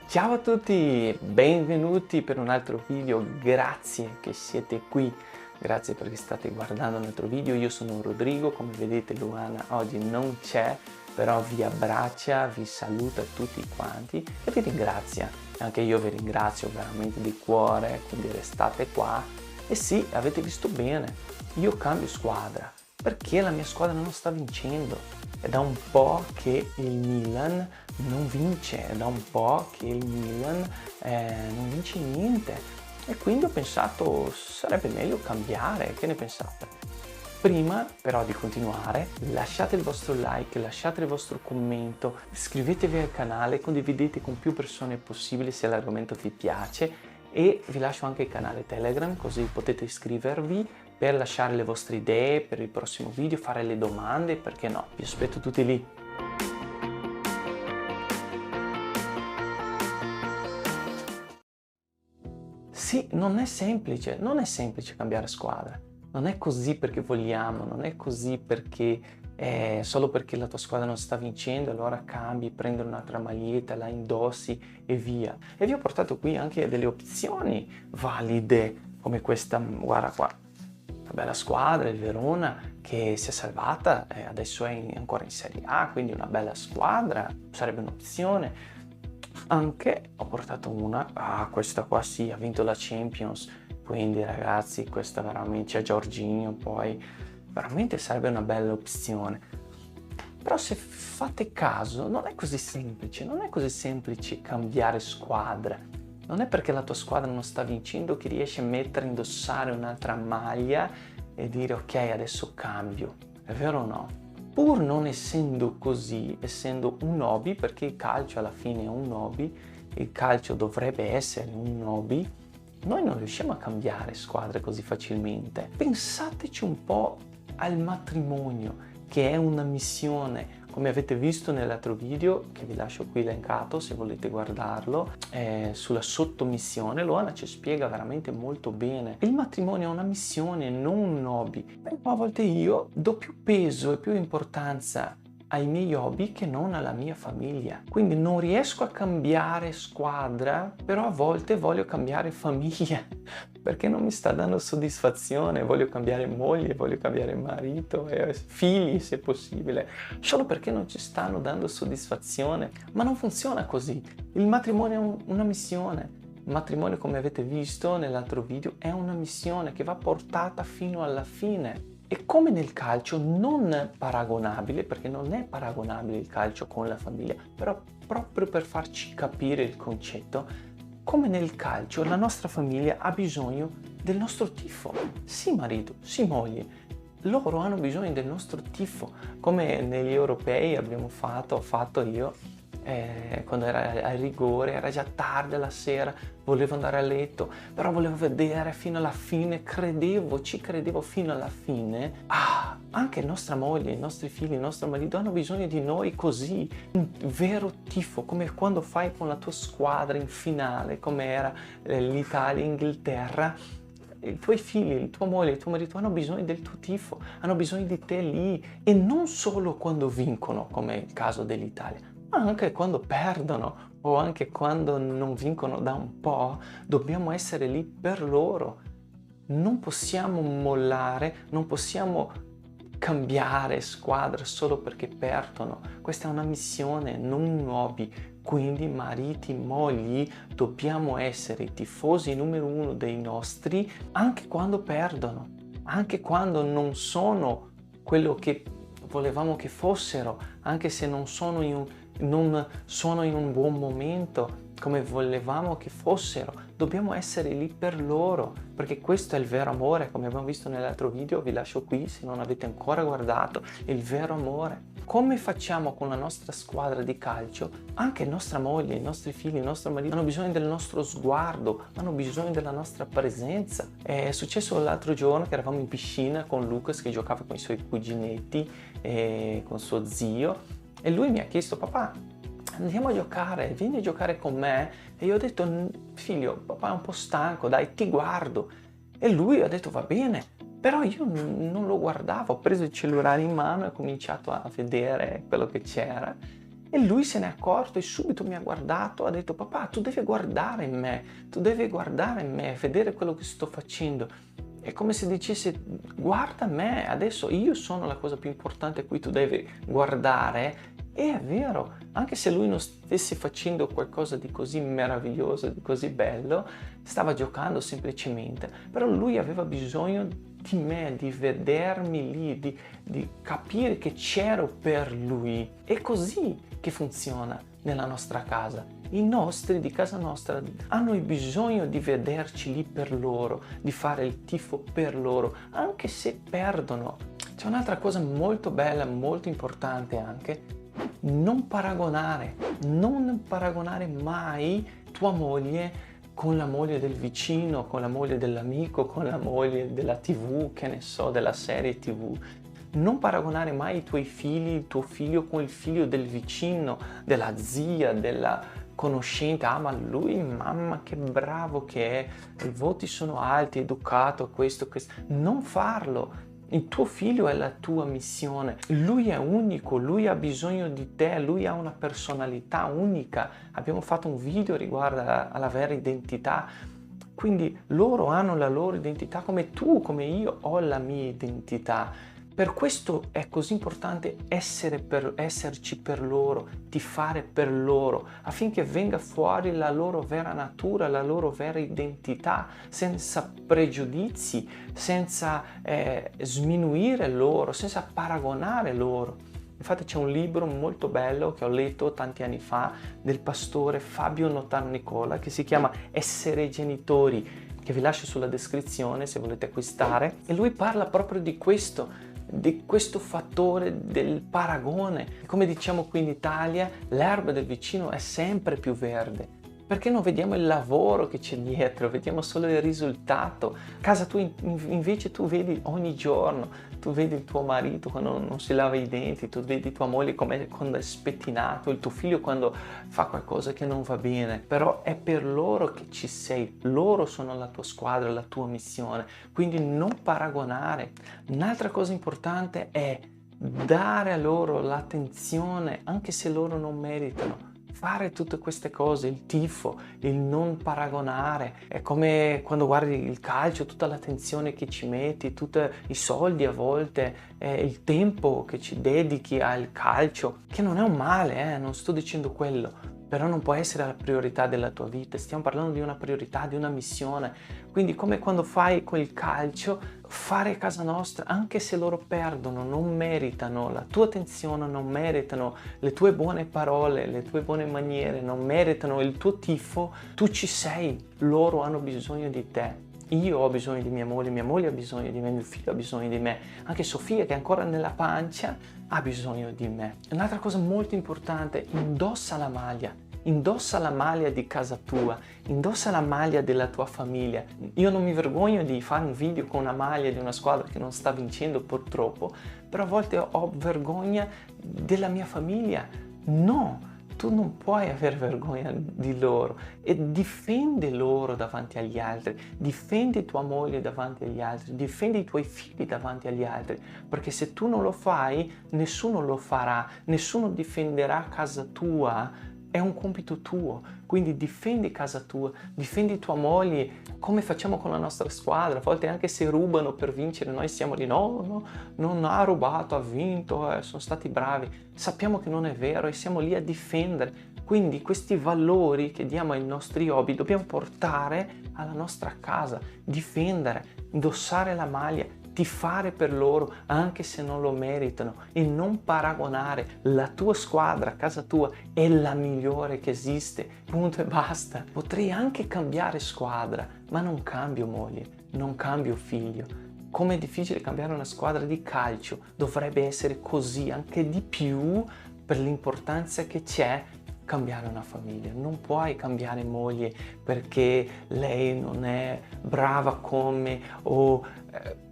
Ciao a tutti, benvenuti per un altro video, grazie che siete qui, grazie perché state guardando un altro video. Io sono Rodrigo, come vedete Luana oggi non c'è, però vi abbraccia, vi saluta tutti quanti e vi ringrazia. Anche io vi ringrazio veramente di cuore, quindi restate qua. E sì, avete visto bene, io cambio squadra perché la mia squadra non sta vincendo. È da un po' che il Milan non vince, è da un po' che il Milan non vince niente e quindi ho pensato sarebbe meglio cambiare, che ne pensate? Prima però di continuare lasciate il vostro like, lasciate il vostro commento, iscrivetevi al canale, condividete con più persone possibile se l'argomento vi piace e vi lascio anche il canale Telegram così potete iscrivervi per lasciare le vostre idee per il prossimo video, fare le domande, perché no, vi aspetto tutti lì. Sì, non è semplice cambiare squadra. Non è così perché vogliamo, non è così perché solo perché la tua squadra non sta vincendo, allora cambi, prendi un'altra maglietta, la indossi e via. E vi ho portato qui anche delle opzioni valide, come questa, guarda qua. Una bella squadra, il Verona, che si è salvata, adesso è ancora in Serie A, quindi una bella squadra, sarebbe un'opzione. Anche ho portato questa qua sì, ha vinto la Champions, quindi ragazzi, questa veramente, c'è Jorginho, poi veramente sarebbe una bella opzione. Però se fate caso, non è così semplice cambiare squadra. Non è perché la tua squadra non sta vincendo che riesci a indossare un'altra maglia e dire ok, adesso cambio. È vero o no? Pur non essendo così, essendo un hobby, perché il calcio alla fine è un hobby, il calcio dovrebbe essere un hobby, noi non riusciamo a cambiare squadre così facilmente. Pensateci un po' al matrimonio, che è una missione. Come avete visto nell'altro video, che vi lascio qui elencato se volete guardarlo, sulla sottomissione, Luana ci spiega veramente molto bene. Il matrimonio è una missione, non un hobby. Però a volte io do più peso e più importanza ai miei hobby che non alla mia famiglia. Quindi non riesco a cambiare squadra, però a volte voglio cambiare famiglia perché non mi sta dando soddisfazione, voglio cambiare moglie, voglio cambiare marito e figli se possibile, solo perché non ci stanno dando soddisfazione. Ma non funziona così. Il matrimonio è una missione. Il matrimonio, come avete visto nell'altro video, è una missione che va portata fino alla fine. E come nel calcio non paragonabile, perché non è paragonabile il calcio con la famiglia, però proprio per farci capire il concetto, come nel calcio la nostra famiglia ha bisogno del nostro tifo. Sì marito, sì moglie, loro hanno bisogno del nostro tifo, come negli europei ho fatto io, quando era a rigore, era già tardi la sera, volevo andare a letto, però volevo vedere fino alla fine, ci credevo fino alla fine. Anche nostra moglie, i nostri figli, il nostro marito hanno bisogno di noi così, un vero tifo, come quando fai con la tua squadra in finale, come era l'Italia e Inghilterra. I tuoi figli, tua moglie, il tuo marito hanno bisogno del tuo tifo, hanno bisogno di te lì, e non solo quando vincono, come è il caso dell'Italia, ma anche quando perdono o anche quando non vincono da un po', dobbiamo essere lì per loro. Non possiamo mollare, non possiamo cambiare squadra solo perché perdono. Questa è una missione, non un hobby. Quindi mariti, mogli, dobbiamo essere i tifosi numero uno dei nostri anche quando perdono, anche quando non sono quello che volevamo che fossero, anche se non sono in un buon momento come volevamo che fossero. Dobbiamo essere lì per loro, perché questo è il vero amore, come abbiamo visto nell'altro video, vi lascio qui se non avete ancora guardato, il vero amore. Come facciamo con la nostra squadra di calcio? Anche nostra moglie, i nostri figli, il nostro marito hanno bisogno del nostro sguardo, hanno bisogno della nostra presenza. È successo l'altro giorno che eravamo in piscina con Lucas che giocava con i suoi cuginetti e con suo zio, e lui mi ha chiesto: papà, andiamo a giocare, vieni a giocare con me? E io ho detto: figlio, papà è un po' stanco, dai, ti guardo. E lui ha detto: va bene. Però io non lo guardavo, ho preso il cellulare in mano e ho cominciato a vedere quello che c'era E lui se n'è accorto e subito mi ha guardato, ha detto: papà, tu devi guardare in me, tu devi guardare in me, vedere quello che sto facendo. È come se dicesse: guarda me, adesso io sono la cosa più importante a cui tu devi guardare. E è vero, anche se lui non stesse facendo qualcosa di così meraviglioso, di così bello, stava giocando semplicemente, però lui aveva bisogno di me, di vedermi lì, di capire che c'ero per lui. È così che funziona nella nostra casa. I nostri di casa nostra hanno bisogno di vederci lì per loro, di fare il tifo per loro, anche se perdono. C'è un'altra cosa molto bella, molto importante anche: non paragonare mai tua moglie con la moglie del vicino, con la moglie dell'amico, con la moglie della TV, che ne so, della serie TV. Non paragonare mai i tuoi figli, il tuo figlio con il figlio del vicino, della zia, della conoscente. Ah, ma lui, mamma, che bravo che è, i voti sono alti, è educato, questo. Non farlo. Il tuo figlio è la tua missione, lui è unico, lui ha bisogno di te, lui ha una personalità unica. Abbiamo fatto un video riguardo alla vera identità, quindi loro hanno la loro identità come tu, come io ho la mia identità. Per questo è così importante esserci per loro, tifare per loro, affinché venga fuori la loro vera natura, la loro vera identità, senza pregiudizi, senza sminuire loro, senza paragonare loro. Infatti c'è un libro molto bello che ho letto tanti anni fa del pastore Fabio Notarnicola che si chiama Essere genitori, che vi lascio sulla descrizione se volete acquistare, e lui parla proprio di questo fattore del paragone. Come diciamo qui in Italia, l'erba del vicino è sempre più verde. Perché non vediamo il lavoro che c'è dietro, vediamo solo il risultato. A casa tua invece tu vedi ogni giorno, tu vedi il tuo marito quando non si lava i denti, tu vedi tua moglie quando è spettinato, il tuo figlio quando fa qualcosa che non va bene. Però è per loro che ci sei, loro sono la tua squadra, la tua missione. Quindi non paragonare. Un'altra cosa importante è dare a loro l'attenzione anche se loro non meritano. Fare tutte queste cose, il tifo, il non paragonare, è come quando guardi il calcio, tutta l'attenzione che ci metti, tutti i soldi a volte, il tempo che ci dedichi al calcio, che non è un male, non sto dicendo quello, però non può essere la priorità della tua vita. Stiamo parlando di una priorità, di una missione. Quindi come quando fai quel calcio, fare a casa nostra, anche se loro perdono, non meritano la tua attenzione, non meritano le tue buone parole, le tue buone maniere, non meritano il tuo tifo, tu ci sei, loro hanno bisogno di te. Io ho bisogno di mia moglie ha bisogno di me, mio figlio ha bisogno di me, anche Sofia che è ancora nella pancia ha bisogno di me. Un'altra cosa molto importante: indossa la maglia di casa tua, indossa la maglia della tua famiglia. Io non mi vergogno di fare un video con una maglia di una squadra che non sta vincendo purtroppo, però a volte ho vergogna della mia famiglia. No! Tu non puoi avere vergogna di loro e difende loro davanti agli altri, difendi tua moglie davanti agli altri, difendi i tuoi figli davanti agli altri, perché se tu non lo fai, nessuno lo farà, nessuno difenderà casa tua. È un compito tuo, quindi difendi casa tua, difendi tua moglie, come facciamo con la nostra squadra. A volte anche se rubano per vincere, noi siamo lì, no, non ha rubato, ha vinto, sono stati bravi. Sappiamo che non è vero e siamo lì a difendere. Quindi questi valori che diamo ai nostri hobby dobbiamo portare alla nostra casa, difendere, indossare la maglia, tifare per loro anche se non lo meritano e non paragonare. La tua squadra, casa tua, è la migliore che esiste, punto e basta. Potrei anche cambiare squadra, ma non cambio moglie, non cambio figlio. Come è difficile cambiare una squadra di calcio, dovrebbe essere così, anche di più per l'importanza che c'è cambiare una famiglia. Non puoi cambiare moglie perché lei non è brava come o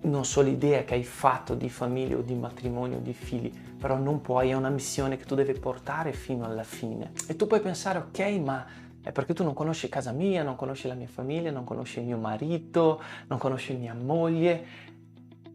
non so l'idea che hai fatto di famiglia o di matrimonio o di figli, però non puoi, è una missione che tu devi portare fino alla fine. E tu puoi pensare: ok, ma è perché tu non conosci casa mia, non conosci la mia famiglia, non conosci il mio marito, non conosci mia moglie.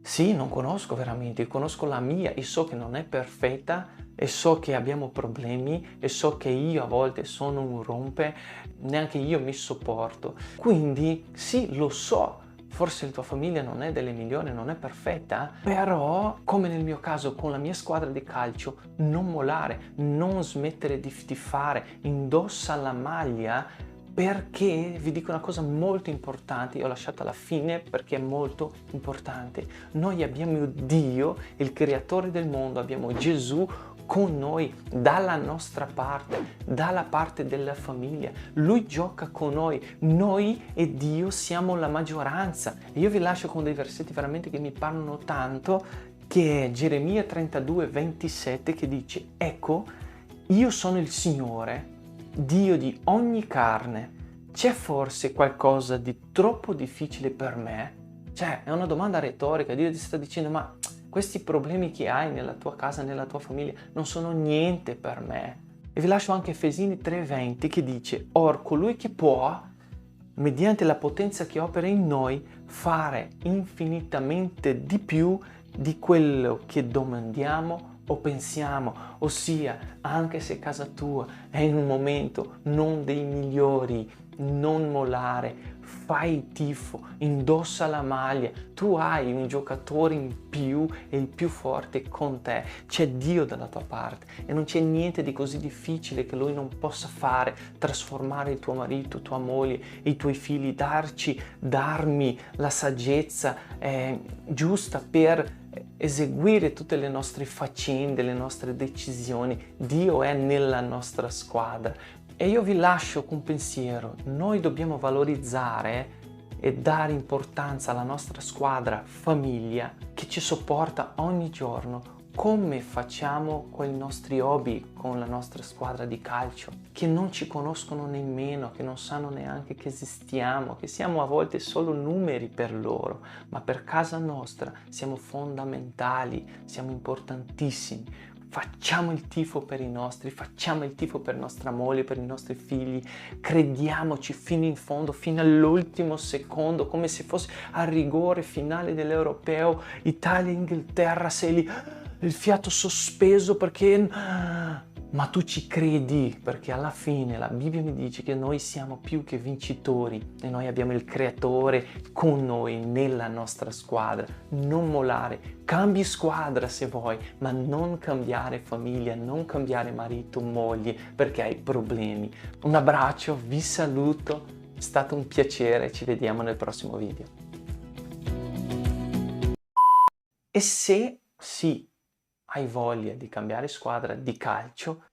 Sì, non conosco veramente, conosco la mia e so che non è perfetta, e so che abbiamo problemi e so che io a volte sono un rompe, neanche io mi sopporto. Quindi sì, lo so, forse la tua famiglia non è delle migliori, non è perfetta, però come nel mio caso con la mia squadra di calcio, non mollare, non smettere di tifare, indossa la maglia, perché vi dico una cosa molto importante, io ho lasciato alla fine perché è molto importante. Noi abbiamo Dio, il creatore del mondo, abbiamo Gesù con noi, dalla nostra parte, dalla parte della famiglia. Lui gioca con noi e Dio siamo la maggioranza. E io vi lascio con dei versetti veramente che mi parlano tanto, che è Geremia 32, 27, che dice: ecco, io sono il Signore, Dio di ogni carne. C'è forse qualcosa di troppo difficile per me? Cioè, è una domanda retorica. Dio ti sta dicendo: ma questi problemi che hai nella tua casa, nella tua famiglia, non sono niente per me. E vi lascio anche Efesini 3:20 che dice: or colui che può, mediante la potenza che opera in noi, fare infinitamente di più di quello che domandiamo o pensiamo, ossia anche se casa tua è in un momento non dei migliori, non mollare, fai il tifo, indossa la maglia, tu hai un giocatore in più e il più forte con te, c'è Dio dalla tua parte e non c'è niente di così difficile che Lui non possa fare, trasformare il tuo marito, tua moglie, i tuoi figli, darmi la saggezza giusta per eseguire tutte le nostre faccende, le nostre decisioni. Dio è nella nostra squadra. E io vi lascio con un pensiero: noi dobbiamo valorizzare e dare importanza alla nostra squadra famiglia che ci sopporta ogni giorno, come facciamo con i nostri hobby, con la nostra squadra di calcio, che non ci conoscono nemmeno, che non sanno neanche che esistiamo, che siamo a volte solo numeri per loro, ma per casa nostra siamo fondamentali, siamo importantissimi. Facciamo il tifo per i nostri, facciamo il tifo per nostra moglie, per i nostri figli, crediamoci fino in fondo, fino all'ultimo secondo, come se fosse al rigore finale dell'Europeo, Italia-Inghilterra, sei lì, il fiato sospeso perché... Ma tu ci credi, perché alla fine la Bibbia mi dice che noi siamo più che vincitori e noi abbiamo il Creatore con noi nella nostra squadra. Non mollare, cambi squadra se vuoi, ma non cambiare famiglia, non cambiare marito, moglie, perché hai problemi. Un abbraccio, vi saluto, è stato un piacere, ci vediamo nel prossimo video. E se sì, hai voglia di cambiare squadra di calcio,